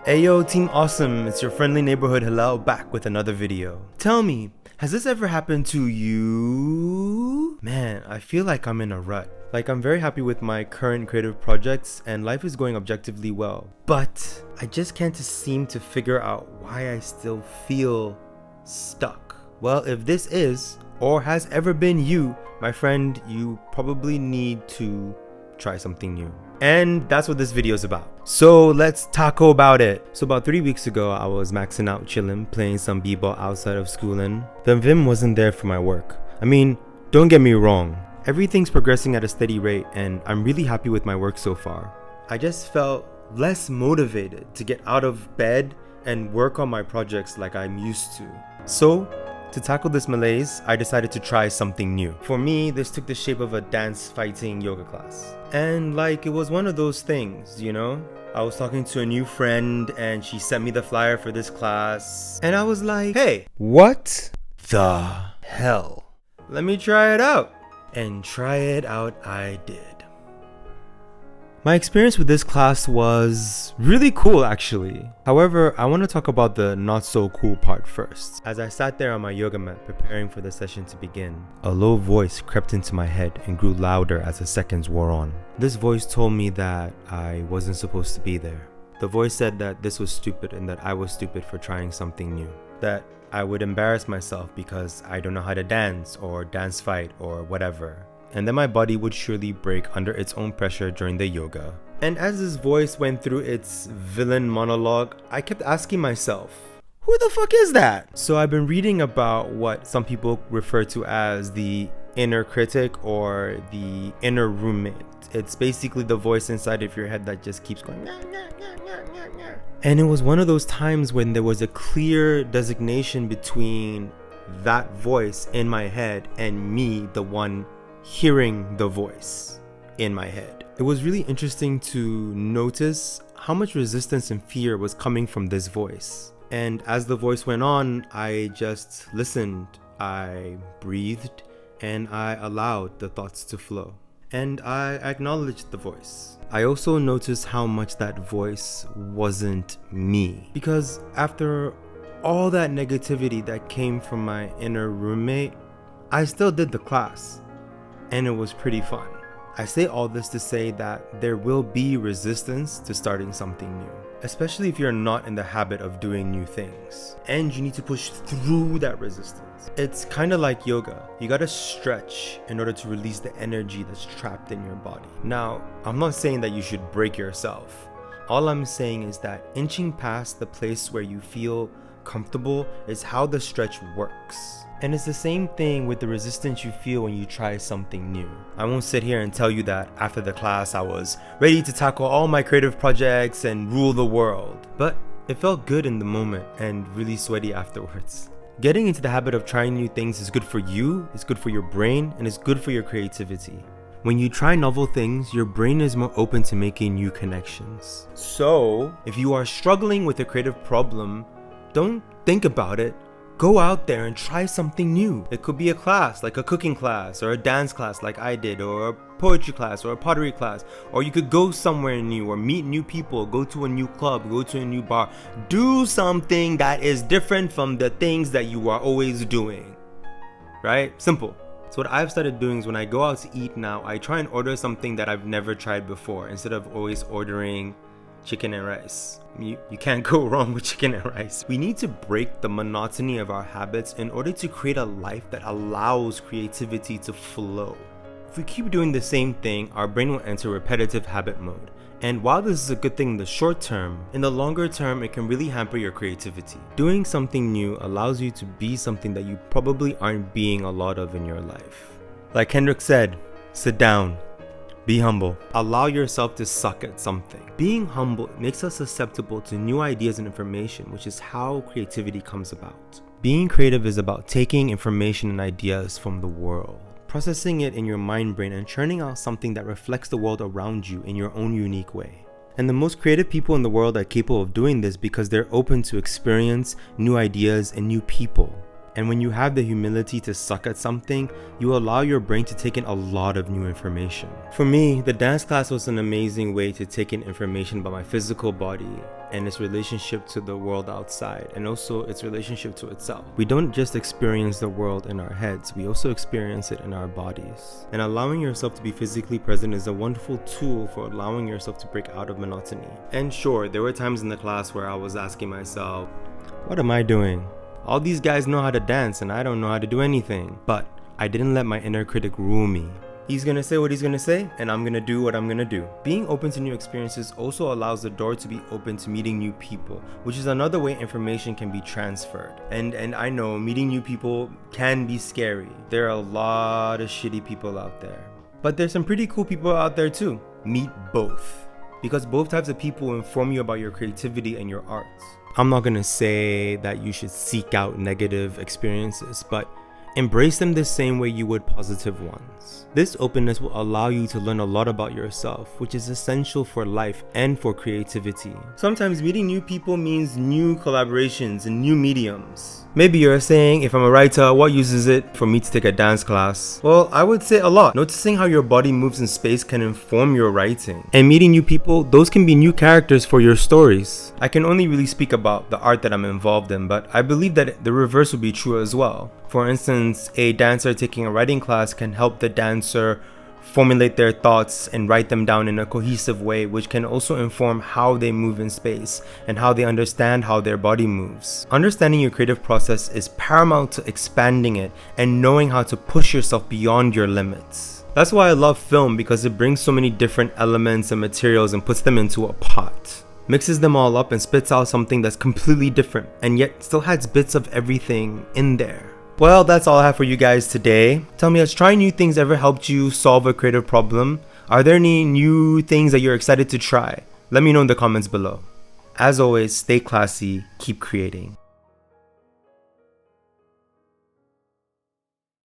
Ayo Team Awesome, it's your friendly neighborhood Hillel back with another video. Tell me, has this ever happened to you? Man, I feel like I'm in a rut. Like I'm very happy with my current creative projects and life is going objectively well. But I just can't seem to figure out why I still feel stuck. Well, if this is or has ever been you, my friend, you probably need to try something new. And that's what this video is about. So let's taco about it. So about 3 weeks ago, I was maxing out chilling, playing some b-ball outside of school, and the vim wasn't there for my work. I mean, don't get me wrong. Everything's progressing at a steady rate and I'm really happy with my work so far. I just felt less motivated to get out of bed and work on my projects like I'm used to. So to tackle this malaise, I decided to try something new. For me, this took the shape of a dance fighting yoga class. And like, it was one of those things, you know? I was talking to a new friend and she sent me the flyer for this class. And I was like, hey, what the hell? Let me try it out. And try it out I did. My experience with this class was really cool actually. However, I want to talk about the not so cool part first. As I sat there on my yoga mat preparing for the session to begin, a low voice crept into my head and grew louder as the seconds wore on. This voice told me that I wasn't supposed to be there. The voice said that this was stupid and that I was stupid for trying something new. That I would embarrass myself because I don't know how to dance or dance fight or whatever. And then my body would surely break under its own pressure during the yoga. And as this voice went through its villain monologue, I kept asking myself, who the fuck is that? So I've been reading about what some people refer to as the inner critic or the inner roommate. It's basically the voice inside of your head that just keeps going nah, nah, nah, nah, nah, nah. And it was one of those times when there was a clear designation between that voice in my head and me, the one hearing the voice in my head. It was really interesting to notice how much resistance and fear was coming from this voice. And as the voice went on, I just listened, I breathed, and I allowed the thoughts to flow. And I acknowledged the voice. I also noticed how much that voice wasn't me. Because after all that negativity that came from my inner roommate, I still did the class. And it was pretty fun. I say all this to say that there will be resistance to starting something new, especially if you're not in the habit of doing new things and you need to push through that resistance. It's kind of like yoga. You gotta stretch in order to release the energy that's trapped in your body. Now, I'm not saying that you should break yourself. All I'm saying is that inching past the place where you feel comfortable is how the stretch works. And it's the same thing with the resistance you feel when you try something new. I won't sit here and tell you that after the class I was ready to tackle all my creative projects and rule the world. But it felt good in the moment and really sweaty afterwards. Getting into the habit of trying new things is good for you, it's good for your brain, and it's good for your creativity. When you try novel things, your brain is more open to making new connections. So, if you are struggling with a creative problem, don't think about it. Go out there and try something new. It could be a class, like a cooking class, or a dance class like I did, or a poetry class, or a pottery class. Or you could go somewhere new, or meet new people, go to a new club, go to a new bar. Do something that is different from the things that you are always doing. Right? Simple. So what I've started doing is when I go out to eat now, I try and order something that I've never tried before, instead of always ordering chicken and rice. You can't go wrong with chicken and rice. We need to break the monotony of our habits in order to create a life that allows creativity to flow. If we keep doing the same thing, our brain will enter repetitive habit mode. And while this is a good thing in the short term, in the longer term, it can really hamper your creativity. Doing something new allows you to be something that you probably aren't being a lot of in your life. Like Kendrick said, sit down. Be humble. Allow yourself to suck at something. Being humble makes us susceptible to new ideas and information, which is how creativity comes about. Being creative is about taking information and ideas from the world, processing it in your mind brain and churning out something that reflects the world around you in your own unique way. And the most creative people in the world are capable of doing this because they're open to experience, new ideas, and new people. And when you have the humility to suck at something, you allow your brain to take in a lot of new information. For me, the dance class was an amazing way to take in information about my physical body and its relationship to the world outside, and also its relationship to itself. We don't just experience the world in our heads, we also experience it in our bodies. And allowing yourself to be physically present is a wonderful tool for allowing yourself to break out of monotony. And sure, there were times in the class where I was asking myself, what am I doing? All these guys know how to dance and I don't know how to do anything. But I didn't let my inner critic rule me. He's gonna say what he's gonna say, and I'm gonna do what I'm gonna do. Being open to new experiences also allows the door to be open to meeting new people, which is another way information can be transferred. And I know meeting new people can be scary. There are a lot of shitty people out there. But there's some pretty cool people out there too. Meet both. Because both types of people inform you about your creativity and your arts. I'm not gonna say that you should seek out negative experiences, but embrace them the same way you would positive ones. This openness will allow you to learn a lot about yourself, which is essential for life and for creativity. Sometimes meeting new people means new collaborations and new mediums. Maybe you're saying, if I'm a writer, what use is it for me to take a dance class? Well, I would say a lot. Noticing how your body moves in space can inform your writing. And meeting new people, those can be new characters for your stories. I can only really speak about the art that I'm involved in, but I believe that the reverse would be true as well. For instance, a dancer taking a writing class can help the dancer formulate their thoughts and write them down in a cohesive way, which can also inform how they move in space and how they understand how their body moves. Understanding your creative process is paramount to expanding it and knowing how to push yourself beyond your limits. That's why I love film, because it brings so many different elements and materials and puts them into a pot. Mixes them all up and spits out something that's completely different and yet still has bits of everything in there. Well, that's all I have for you guys today. Tell me, has trying new things ever helped you solve a creative problem? Are there any new things that you're excited to try? Let me know in the comments below. As always, stay classy, keep creating.